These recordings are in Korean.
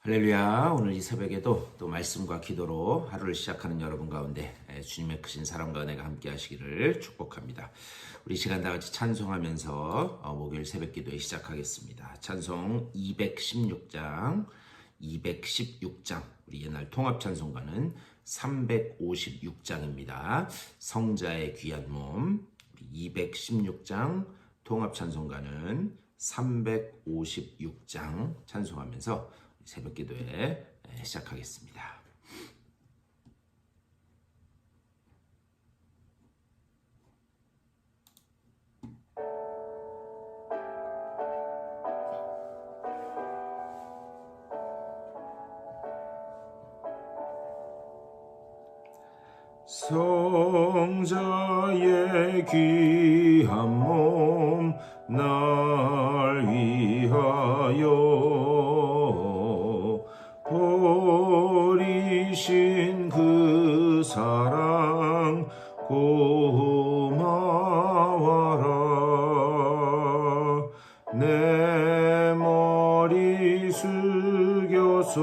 할렐루야. 오늘 이 새벽에도 또 말씀과 기도로 하루를 시작하는 여러분 가운데 주님의 크신 사랑과 은혜가 함께 하시기를 축복합니다. 우리 시간 다 같이 찬송하면서 목요일 새벽 기도에 시작하겠습니다. 찬송 216장 우리 옛날 통합 찬송가는 356장입니다. 성자의 귀한 몸 216장 통합 찬송가는 356장 찬송하면서 새벽 기도에 시작하겠습니다. 성자의 귀한 몸 날 위하여 버리신 그 사랑 고마워라. 내 머리 숙여서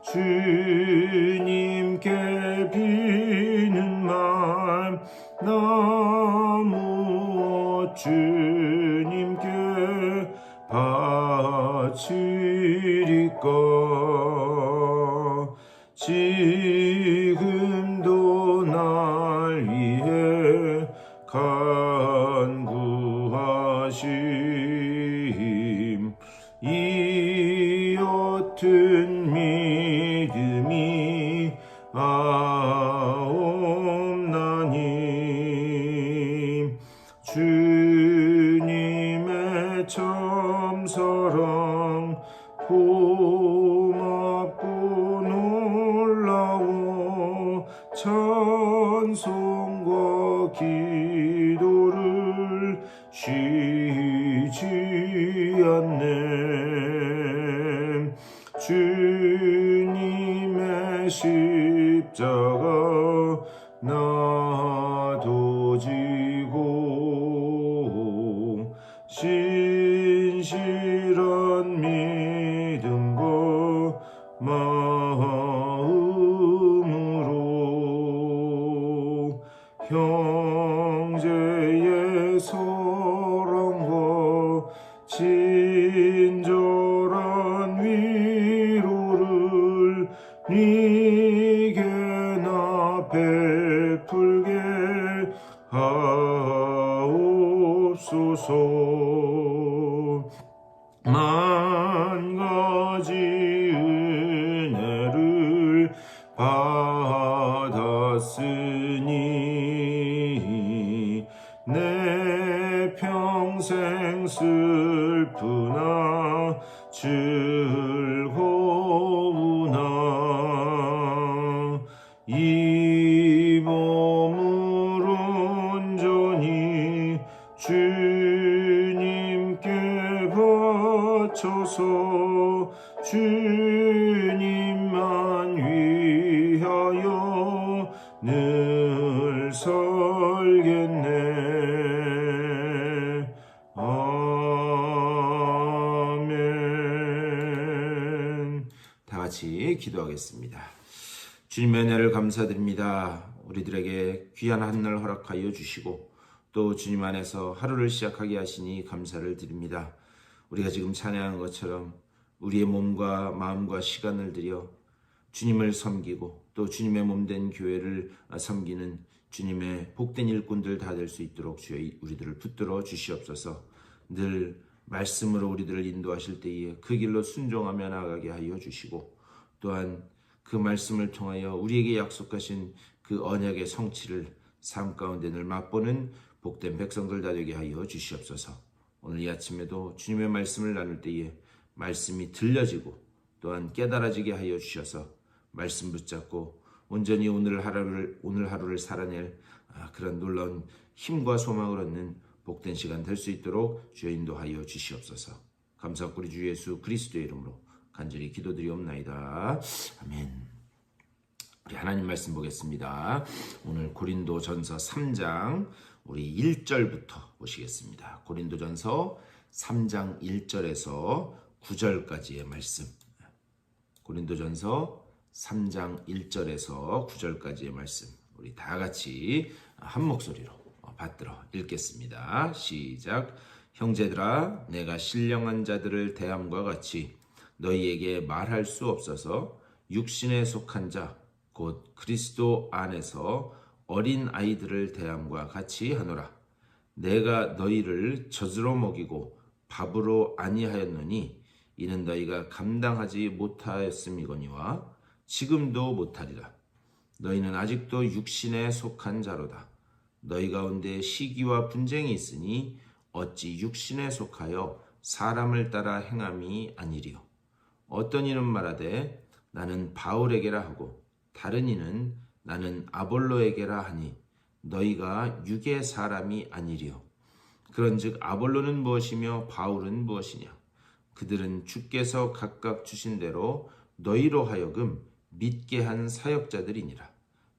주님께 비는 말 나무 주님께 바치리까. 지금도 날 위해 간구하심 이 옅은 믿음이 아옵나니. 주님의 참 사랑 고맙고 놀라워 찬송과 기도를 쉬지 않네. 주님의 십자가 나도 지고 신실한 믿음과 마음으로 형제의 사랑과 친절한 위로를 네게 나 베풀게 하옵소서. 만 가지 은혜를 받았으니 내 평생 슬프나 즐거우나 이 몸을 온전히 주님께 바쳐서 주님만 위하여 늘 살겠네. 아멘. 다 같이 기도하겠습니다. 주님의 은혜를 감사드립니다. 우리들에게 귀한 한날 허락하여 주시고 또 주님 안에서 하루를 시작하게 하시니 감사를 드립니다. 우리가 지금 찬양한 것처럼 우리의 몸과 마음과 시간을 들여 주님을 섬기고 또 주님의 몸된 교회를 섬기는 주님의 복된 일꾼들 다 될 수 있도록 주여 우리들을 붙들어 주시옵소서. 늘 말씀으로 우리들을 인도하실 때에 그 길로 순종하며 나아가게 하여 주시고 또한 그 말씀을 통하여 우리에게 약속하신 그 언약의 성취를 삶 가운데 늘 맛보는 복된 백성들 다 되게 하여 주시옵소서. 오늘 이 아침에도 주님의 말씀을 나눌 때에 말씀이 들려지고 또한 깨달아지게 하여 주셔서 말씀 붙잡고 온전히 오늘 하루를 살아낼 그런 놀라운 힘과 소망을 얻는 복된 시간 될 수 있도록 주여 인도하여 주시옵소서. 감사하고 우리 주 예수 그리스도의 이름으로 간절히 기도드리옵나이다. 아멘. 우리 하나님 말씀 보겠습니다. 오늘 고린도전서 3장 우리 1절부터 보시겠습니다. 고린도전서 3장 1절에서 9절까지의 말씀. 고린도전서 3장 1절에서 9절까지의 말씀 우리 다 같이 한 목소리로 받들어 읽겠습니다. 시작. 형제들아, 내가 신령한 자들을 대함과 같이 너희에게 말할 수 없어서 육신에 속한 자 곧 그리스도 안에서 어린 아이들을 대함과 같이 하노라. 내가 너희를 젖으로 먹이고 밥으로 아니하였느니 이는 너희가 감당하지 못하였음이거니와 지금도 못하리라. 너희는 아직도 육신에 속한 자로다. 너희 가운데 시기와 분쟁이 있으니 어찌 육신에 속하여 사람을 따라 행함이 아니리요. 어떤 이는 말하되 나는 바울에게라 하고 다른 이는 나는 아볼로에게라 하니 너희가 육의 사람이 아니리요. 그런즉 아볼로는 무엇이며 바울은 무엇이냐? 그들은 주께서 각각 주신 대로 너희로 하여금 믿게 한 사역자들이니라.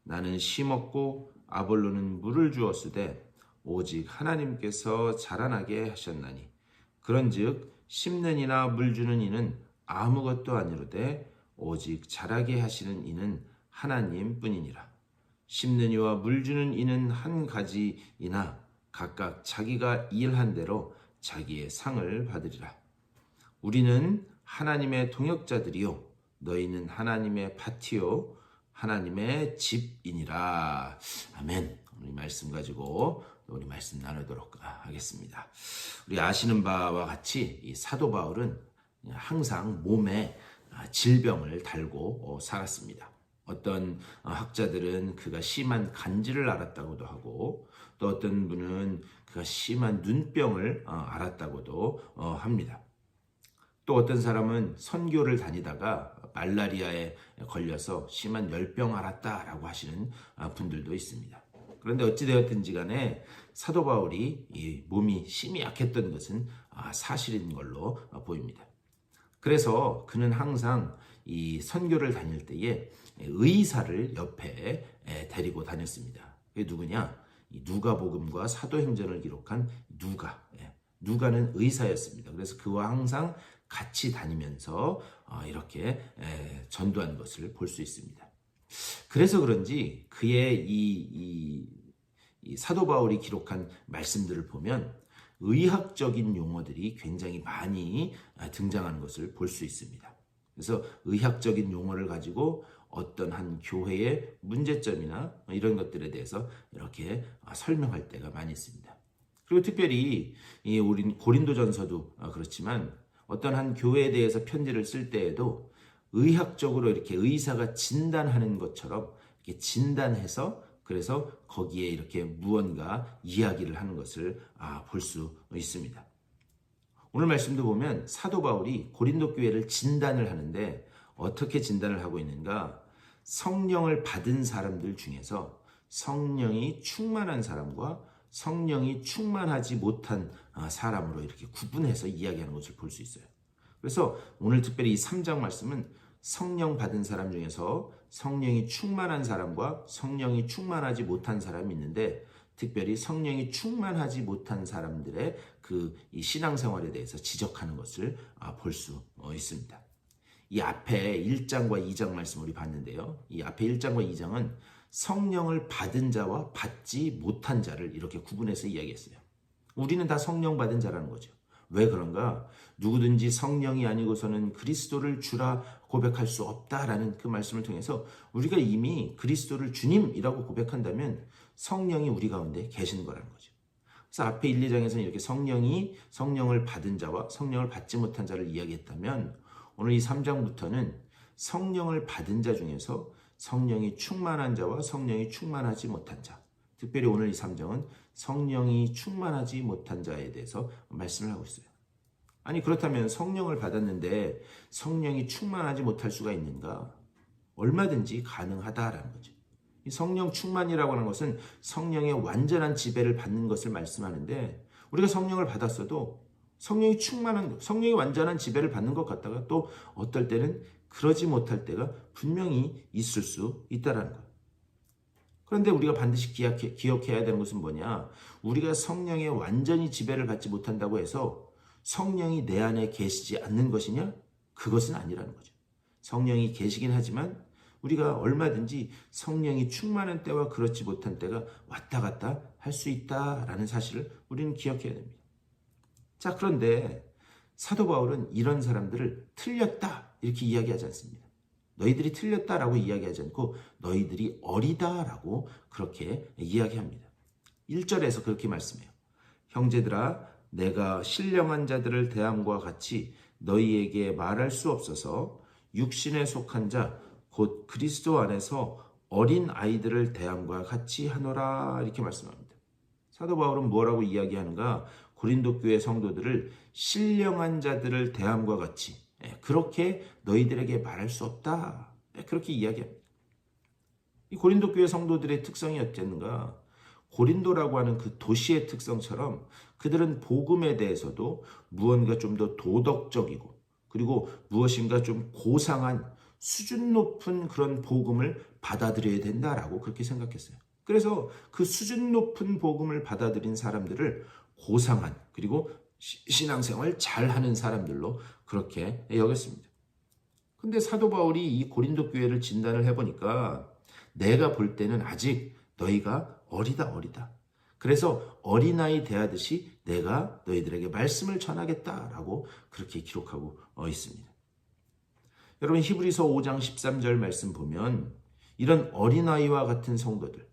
나는 심었고 아볼로는 물을 주었으되 오직 하나님께서 자라나게 하셨나니 그런즉 심는 이나 물 주는 이는 아무것도 아니로되 오직 자라게 하시는 이는 하나님뿐이니라. 심는 이와 물 주는 이는 한 가지이나 각각 자기가 일한 대로 자기의 상을 받으리라. 우리는 하나님의 동역자들이요 너희는 하나님의 밭이요 하나님의 집이니라. 아멘. 우리 말씀 가지고 우리 말씀 나누도록 하겠습니다. 우리 아시는 바와 같이 이 사도 바울은 항상 몸에 질병을 달고 살았습니다. 어떤 학자들은 그가 심한 간질을 앓았다고도 하고 또 어떤 분은 그가 심한 눈병을 앓았다고도 합니다. 또 어떤 사람은 선교를 다니다가 말라리아에 걸려서 심한 열병 앓았다라고 하시는 분들도 있습니다. 그런데 어찌되었든지 간에 사도 바울이 이 몸이 심히 약했던 것은 사실인 걸로 보입니다. 그래서 그는 항상 이 선교를 다닐 때에 의사를 옆에 데리고 다녔습니다. 그게 누구냐? 이 누가복음과 사도행전을 기록한 누가는 의사였습니다. 그래서 그와 항상 같이 다니면서 이렇게 전도한 것을 볼 수 있습니다. 그래서 그런지 그의 이 사도 바울이 기록한 말씀들을 보면 의학적인 용어들이 굉장히 많이 등장하는 것을 볼 수 있습니다. 그래서 의학적인 용어를 가지고 어떤 한 교회의 문제점이나 이런 것들에 대해서 이렇게 설명할 때가 많이 있습니다. 그리고 특별히 우리 고린도전서도 그렇지만 어떤 한 교회에 대해서 편지를 쓸 때에도 의학적으로 이렇게 의사가 진단하는 것처럼 이렇게 진단해서 그래서 거기에 이렇게 무언가 이야기를 하는 것을 볼 수 있습니다. 오늘 말씀도 보면 사도 바울이 고린도 교회를 진단을 하는데 어떻게 진단을 하고 있는가? 성령을 받은 사람들 중에서 성령이 충만한 사람과 성령이 충만하지 못한 사람으로 이렇게 구분해서 이야기하는 것을 볼 수 있어요. 그래서 오늘 특별히 이 3장 말씀은 성령 받은 사람 중에서 성령이 충만한 사람과 성령이 충만하지 못한 사람이 있는데 특별히 성령이 충만하지 못한 사람들의 이 신앙생활에 대해서 지적하는 것을 볼 수 있습니다. 이 앞에 1장과 2장 말씀 우리 봤는데요. 이 앞에 1장과 2장은 성령을 받은 자와 받지 못한 자를 이렇게 구분해서 이야기했어요. 우리는 다 성령 받은 자라는 거죠. 왜 그런가? 누구든지 성령이 아니고서는 그리스도를 주라 고백할 수 없다라는 그 말씀을 통해서 우리가 이미 그리스도를 주님이라고 고백한다면 성령이 우리 가운데 계신 거라는 거죠. 그래서 앞에 1, 2장에서는 이렇게 성령을 받은 자와 성령을 받지 못한 자를 이야기했다면 오늘 이 3장부터는 성령을 받은 자 중에서 성령이 충만한 자와 성령이 충만하지 못한 자, 특별히 오늘 이 3장은 성령이 충만하지 못한 자에 대해서 말씀을 하고 있어요. 아니 그렇다면 성령을 받았는데 성령이 충만하지 못할 수가 있는가? 얼마든지 가능하다라는 거죠. 이 성령 충만이라고 하는 것은 성령의 완전한 지배를 받는 것을 말씀하는데 우리가 성령을 받았어도 성령이 완전한 지배를 받는 것 같다가 또 어떨 때는 그러지 못할 때가 분명히 있을 수 있다라는 거예요. 그런데 우리가 반드시 기억해야 되는 것은 뭐냐? 우리가 성령의 완전히 지배를 받지 못한다고 해서 성령이 내 안에 계시지 않는 것이냐? 그것은 아니라는 거죠. 성령이 계시긴 하지만 우리가 얼마든지 성령이 충만한 때와 그렇지 못한 때가 왔다 갔다 할 수 있다라는 사실을 우리는 기억해야 됩니다. 자, 그런데 사도 바울은 이런 사람들을 틀렸다 이렇게 이야기하지 않습니다. 너희들이 틀렸다라고 이야기하지 않고 너희들이 어리다라고 그렇게 이야기합니다. 1절에서 그렇게 말씀해요. 형제들아, 내가 신령한 자들을 대함과 같이 너희에게 말할 수 없어서 육신에 속한 자 곧 그리스도 안에서 어린 아이들을 대함과 같이 하노라 이렇게 말씀합니다. 사도 바울은 뭐라고 이야기하는가? 고린도 교회 성도들을 신령한 자들을 대함과 같이 그렇게 너희들에게 말할 수 없다 그렇게 이야기합니다. 이 고린도 교회 성도들의 특성이 어쨌는가? 고린도라고 하는 그 도시의 특성처럼 그들은 복음에 대해서도 무언가 좀 더 도덕적이고 그리고 무엇인가 좀 고상한 수준 높은 그런 복음을 받아들여야 된다라고 그렇게 생각했어요. 그래서 그 수준 높은 복음을 받아들인 사람들을 고상한 그리고 신앙생활 잘하는 사람들로 그렇게 여겼습니다. 근데 사도 바울이 이 고린도 교회를 진단을 해보니까 내가 볼 때는 아직 너희가 어리다. 그래서 어린아이 대하듯이 내가 너희들에게 말씀을 전하겠다라고 그렇게 기록하고 있습니다. 여러분 히브리서 5장 13절 말씀 보면 이런 어린아이와 같은 성도들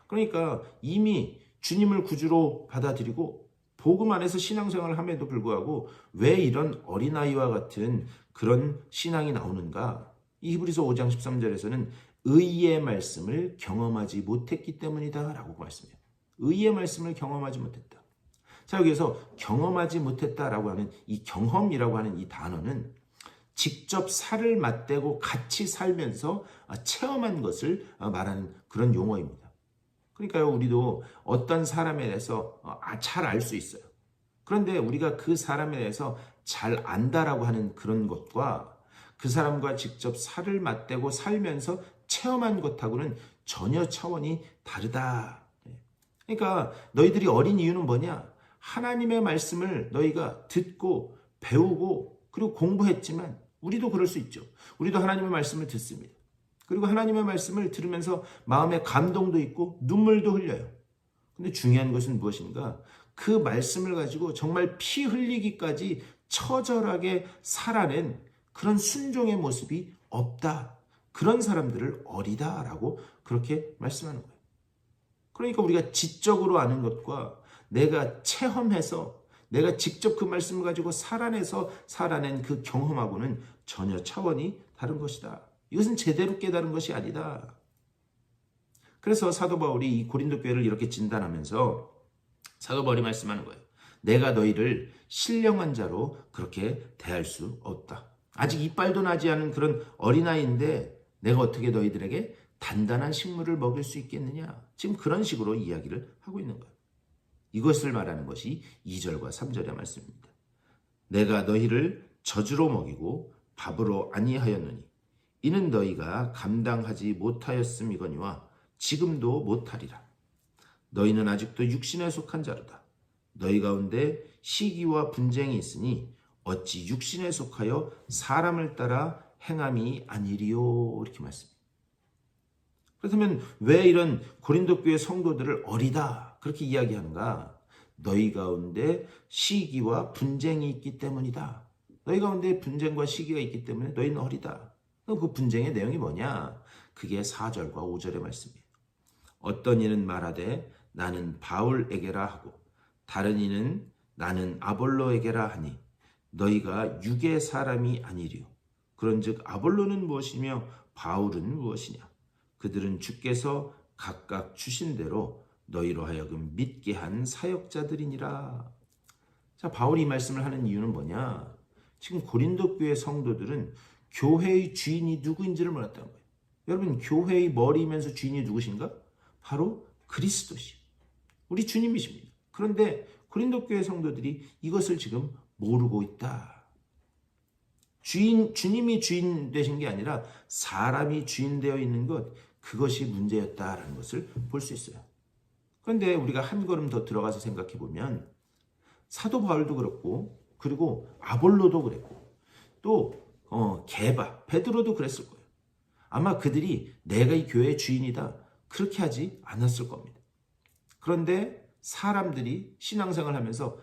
그러니까 이미 주님을 구주로 받아들이고 복음 안에서 신앙생활을 함에도 불구하고 왜 이런 어린아이와 같은 그런 신앙이 나오는가? 이 히브리서 5장 13절에서는 의의 말씀을 경험하지 못했기 때문이다 라고 말씀해요. 의의 말씀을 경험하지 못했다. 자, 여기서 경험하지 못했다라고 하는 이 경험이라고 하는 이 단어는 직접 살을 맞대고 같이 살면서 체험한 것을 말하는 그런 용어입니다. 그러니까요, 우리도 어떤 사람에 대해서 잘 알 수 있어요. 그런데 우리가 그 사람에 대해서 잘 안다라고 하는 그런 것과 그 사람과 직접 살을 맞대고 살면서 체험한 것하고는 전혀 차원이 다르다. 그러니까 너희들이 어린 이유는 뭐냐? 하나님의 말씀을 너희가 듣고 배우고 그리고 공부했지만 우리도 그럴 수 있죠. 우리도 하나님의 말씀을 듣습니다. 그리고 하나님의 말씀을 들으면서 마음에 감동도 있고 눈물도 흘려요. 근데 중요한 것은 무엇인가? 그 말씀을 가지고 정말 피 흘리기까지 처절하게 살아낸 그런 순종의 모습이 없다. 그런 사람들을 어리다라고 그렇게 말씀하는 거예요. 그러니까 우리가 지적으로 아는 것과 내가 체험해서 내가 직접 그 말씀을 가지고 살아내서 살아낸 그 경험하고는 전혀 차원이 다른 것이다. 이것은 제대로 깨달은 것이 아니다. 그래서 사도 바울이 이 고린도 교회를 이렇게 진단하면서 사도 바울이 말씀하는 거예요. 내가 너희를 신령한 자로 그렇게 대할 수 없다. 아직 이빨도 나지 않은 그런 어린아이인데 내가 어떻게 너희들에게 단단한 식물을 먹일 수 있겠느냐. 지금 그런 식으로 이야기를 하고 있는 거예요. 이것을 말하는 것이 2절과 3절의 말씀입니다. 내가 너희를 젖으로 먹이고 밥으로 아니하였느니 이는 너희가 감당하지 못하였음이거니와 지금도 못하리라. 너희는 아직도 육신에 속한 자로다. 너희 가운데 시기와 분쟁이 있으니 어찌 육신에 속하여 사람을 따라 행함이 아니리요. 이렇게 말씀합니다. 그렇다면 왜 이런 고린도 교회 성도들을 어리다 그렇게 이야기하는가? 너희 가운데 시기와 분쟁이 있기 때문이다. 너희 가운데 분쟁과 시기가 있기 때문에 너희는 어리다. 그 분쟁의 내용이 뭐냐? 그게 4절과 5절의 말씀이에요. 어떤 이는 말하되 나는 바울에게라 하고 다른 이는 나는 아볼로에게라 하니 너희가 육의 사람이 아니리요. 그런즉 아볼로는 무엇이며 바울은 무엇이냐? 그들은 주께서 각각 주신 대로 너희로 하여금 믿게 한 사역자들이니라. 자, 바울이 이 말씀을 하는 이유는 뭐냐? 지금 고린도 교회 성도들은 교회의 주인이 누구인지를 몰랐다는 거예요. 여러분, 교회의 머리이면서 주인이 누구신가? 바로 그리스도시. 우리 주님이십니다. 그런데 고린도 교회 성도들이 이것을 지금 모르고 있다. 주님이 주인 되신 게 아니라 사람이 주인 되어 있는 것, 그것이 문제였다라는 것을 볼 수 있어요. 그런데 우리가 한 걸음 더 들어가서 생각해 보면 사도 바울도 그렇고 그리고 아볼로도 그랬고 또 게바, 베드로도 그랬을 거예요. 아마 그들이 내가 이 교회의 주인이다 그렇게 하지 않았을 겁니다. 그런데 사람들이 신앙생활 하면서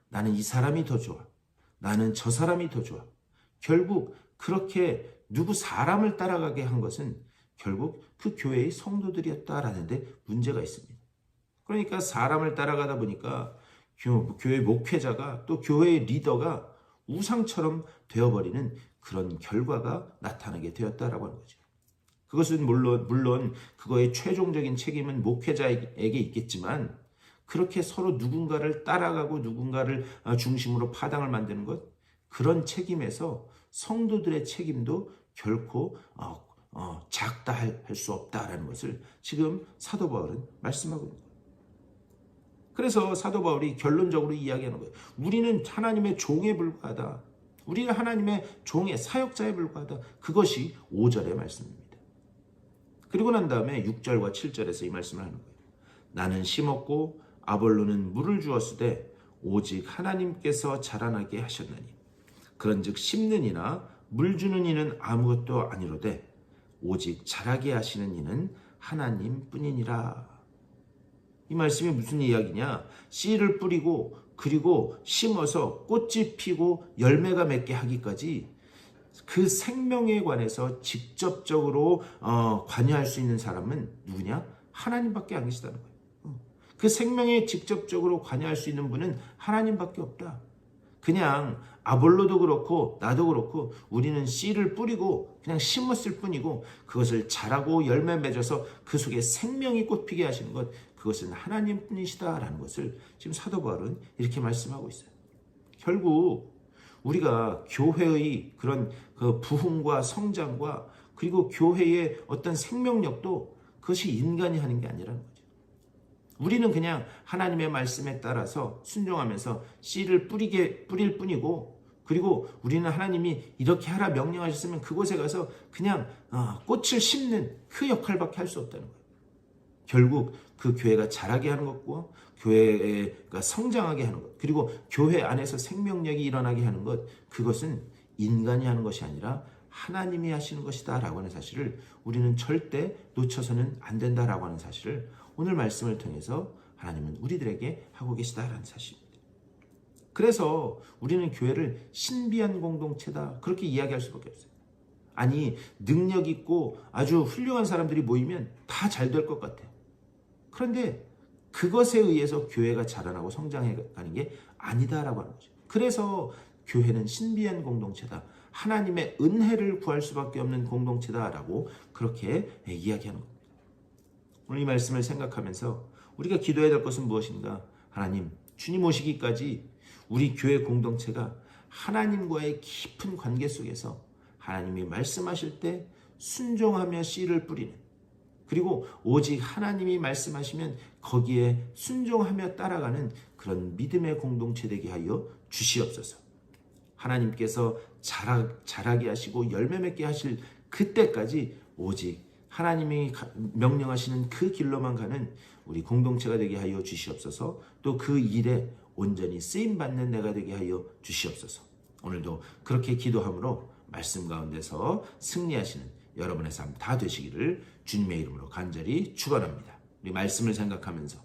나는 이 사람이 더 좋아. 나는 저 사람이 더 좋아. 결국 그렇게 누구 사람을 따라가게 한 것은 결국 그 교회의 성도들이었다라는 데 문제가 있습니다. 그러니까 사람을 따라가다 보니까 교회 목회자가 또 교회의 리더가 우상처럼 되어버리는 그런 결과가 나타나게 되었다라고 하는 거죠. 그것은 물론 그거의 최종적인 책임은 목회자에게 있겠지만 그렇게 서로 누군가를 따라가고 누군가를 중심으로 파당을 만드는 것, 그런 책임에서 성도들의 책임도 결코 작다 할 수 없다라는 것을 지금 사도 바울은 말씀하고 있는 거예요. 그래서 사도 바울이 결론적으로 이야기하는 거예요. 우리는 하나님의 종에 불과하다. 우리는 하나님의 종의 사역자에 불과하다. 그것이 5절의 말씀입니다. 그리고 난 다음에 6절과 7절에서 이 말씀을 하는 거예요. 나는 심었고 아볼로는 물을 주었으되 오직 하나님께서 자라나게 하셨나니 그런즉 심는 이나 물 주는 이는 아무것도 아니로되 오직 자라게 하시는 이는 하나님뿐이니라. 이 말씀이 무슨 이야기냐? 씨를 뿌리고 그리고 심어서 꽃이 피고 열매가 맺게 하기까지 그 생명에 관해서 직접적으로 관여할 수 있는 사람은 누구냐? 하나님밖에 안 계시다는 거예요. 그 생명에 직접적으로 관여할 수 있는 분은 하나님밖에 없다. 그냥 아볼로도 그렇고 나도 그렇고 우리는 씨를 뿌리고 그냥 심었을 뿐이고 그것을 자라고 열매 맺어서 그 속에 생명이 꽃피게 하시는 것, 그것은 하나님뿐이시다라는 것을 지금 사도 바울은 이렇게 말씀하고 있어요. 결국 우리가 교회의 그런 그 부흥과 성장과 그리고 교회의 어떤 생명력도 그것이 인간이 하는 게 아니라는 거죠. 우리는 그냥 하나님의 말씀에 따라서 순종하면서 씨를 뿌릴 뿐이고, 그리고 우리는 하나님이 이렇게 하라 명령하셨으면 그곳에 가서 그냥 꽃을 심는 그 역할밖에 할 수 없다는 거예요. 결국 그 교회가 자라게 하는 것과 교회가 성장하게 하는 것, 그리고 교회 안에서 생명력이 일어나게 하는 것, 그것은 인간이 하는 것이 아니라 하나님이 하시는 것이다 라고 하는 사실을 우리는 절대 놓쳐서는 안 된다라고 하는 사실을 오늘 말씀을 통해서 하나님은 우리들에게 하고 계시다라는 사실입니다. 그래서 우리는 교회를 신비한 공동체다 그렇게 이야기할 수밖에 없어요. 아니, 능력 있고 아주 훌륭한 사람들이 모이면 다 잘 될 것 같아요. 그런데 그것에 의해서 교회가 자라나고 성장해가는 게 아니다라고 하는 거죠. 그래서 교회는 신비한 공동체다. 하나님의 은혜를 구할 수밖에 없는 공동체다라고 그렇게 이야기하는 겁니다. 오늘 이 말씀을 생각하면서 우리가 기도해야 될 것은 무엇인가? 하나님, 주님 오시기까지 우리 교회 공동체가 하나님과의 깊은 관계 속에서 하나님이 말씀하실 때 순종하며 씨를 뿌리는, 그리고 오직 하나님이 말씀하시면 거기에 순종하며 따라가는 그런 믿음의 공동체 되게 하여 주시옵소서. 하나님께서 자라게 하시고 열매 맺게 하실 그때까지 오직 하나님이 명령하시는 그 길로만 가는 우리 공동체가 되게 하여 주시옵소서. 또 그 일에 온전히 쓰임받는 내가 되게 하여 주시옵소서. 오늘도 그렇게 기도함으로 말씀 가운데서 승리하시는 여러분의 삶 다 되시기를 주님의 이름으로 간절히 축원합니다. 우리 말씀을 생각하면서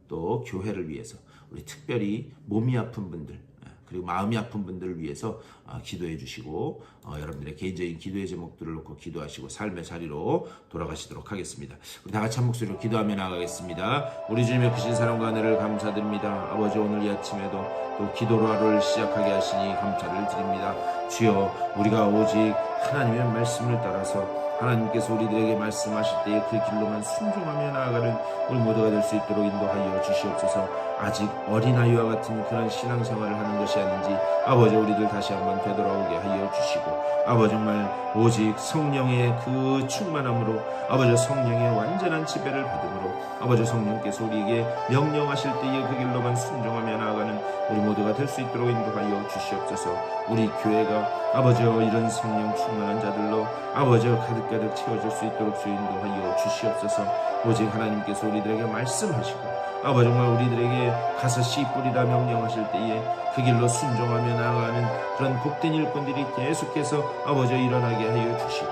또 교회를 위해서 우리 특별히 몸이 아픈 분들 그리고 마음이 아픈 분들을 위해서 기도해 주시고 여러분들의 개인적인 기도의 제목들을 놓고 기도하시고 삶의 자리로 돌아가시도록 하겠습니다. 우리 다 같이 한 목소리로 기도하며 나아가겠습니다. 우리 주님의 크신 사랑과 은혜를 감사드립니다. 아버지, 오늘 이 아침에도 또 기도로 하루를 시작하게 하시니 감사를 드립니다. 주여, 우리가 오직 하나님의 말씀을 따라서 하나님께서 우리들에게 말씀하실 때에 그 길로만 순종하며 나아가는 우리 모두가 될 수 있도록 인도하여 주시옵소서. 아직 어린아이와 같은 그런 신앙생활을 하는 것이 아닌지 아버지, 우리들 다시 한번 되돌아오게 하여 주시고, 아버지, 정말 오직 성령의 그 충만함으로 아버지 성령의 완전한 지배를 받음으로 아버지 성령께서 우리에게 명령하실 때에 그 길로만 순종하며 나아가는 우리 모두가 될 수 있도록 인도하여 주시옵소서. 우리 교회가 아버지 이런 성령 충만한 자들로 아버지 가득가득 채워질 수 있도록 주 인도하여 주시옵소서. 오직 하나님께서 우리들에게 말씀하시고 아버지 정말 우리들에게 가서 씨 뿌리라 명령하실 때에 그 길로 순종하며 나아가는 그런 복된 일꾼들이 계속해서 아버지 일어나게 하여 주시고,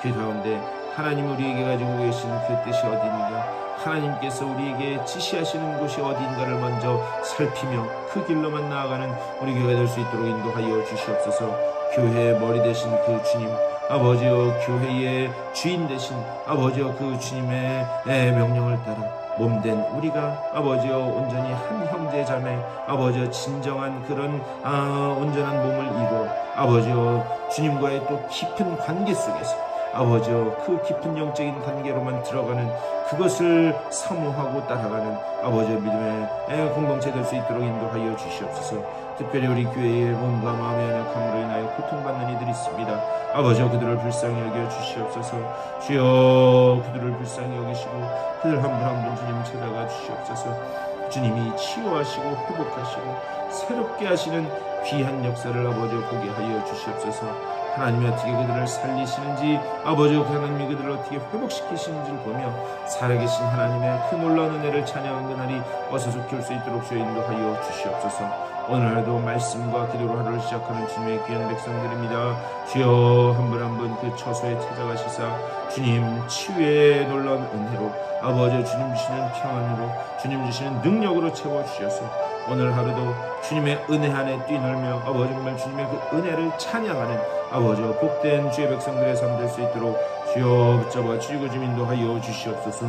그 가운데 하나님 우리에게 가지고 계신 그 뜻이 어디인가, 하나님께서 우리에게 지시하시는 곳이 어디인가를 먼저 살피며 그 길로만 나아가는 우리 교회가 될 수 있도록 인도하여 주시옵소서. 교회의 머리 되신 그 주님, 아버지여, 교회의 주인 되신 아버지여, 그 주님의 명령을 따라 몸된 우리가 아버지여 온전히 한 형제 자매, 아버지여 진정한 그런 온전한 몸을 이루어 아버지여 주님과의 또 깊은 관계 속에서 아버지여 그 깊은 영적인 단계로만 들어가는 그것을 사모하고 따라가는 아버지여 믿음의 공동체 될 수 있도록 인도하여 주시옵소서. 특별히 우리 교회의 몸과 마음의 연약함으로 인하여 고통받는 이들이 있습니다. 아버지여 그들을 불쌍히 여겨 주시옵소서. 주여 그들을 불쌍히 여기시고 그들 한 분 한 분 주님 찾아가 주시옵소서. 주님이 치유하시고 회복하시고 새롭게 하시는 귀한 역사를 아버지여 보게 하여 주시옵소서. 하나님이 어떻게 그들을 살리시는지, 아버지여 하나님이 그들을 어떻게 회복시키시는지를 보며 살아계신 하나님의 그 놀라운 은혜를 찬양하는 그날이 어서 속히 올 수 있도록 주여 인도하여 주시옵소서. 오늘 하루도 말씀과 기도로 하루를 시작하는 주님의 귀한 백성들입니다. 주여 한 분 한 분 그 처소에 찾아가시사 주님 치유의 놀라운 은혜로 아버지 주님 주시는 평안으로 주님 주시는 능력으로 채워주셔서 오늘 하루도 주님의 은혜 안에 뛰놀며 아버지 정말 주님의 그 은혜를 찬양하는 아버지 복된 주의 백성들의 삶 될 수 있도록 주여 붙잡아 주시고 좀 인도하여 주시옵소서.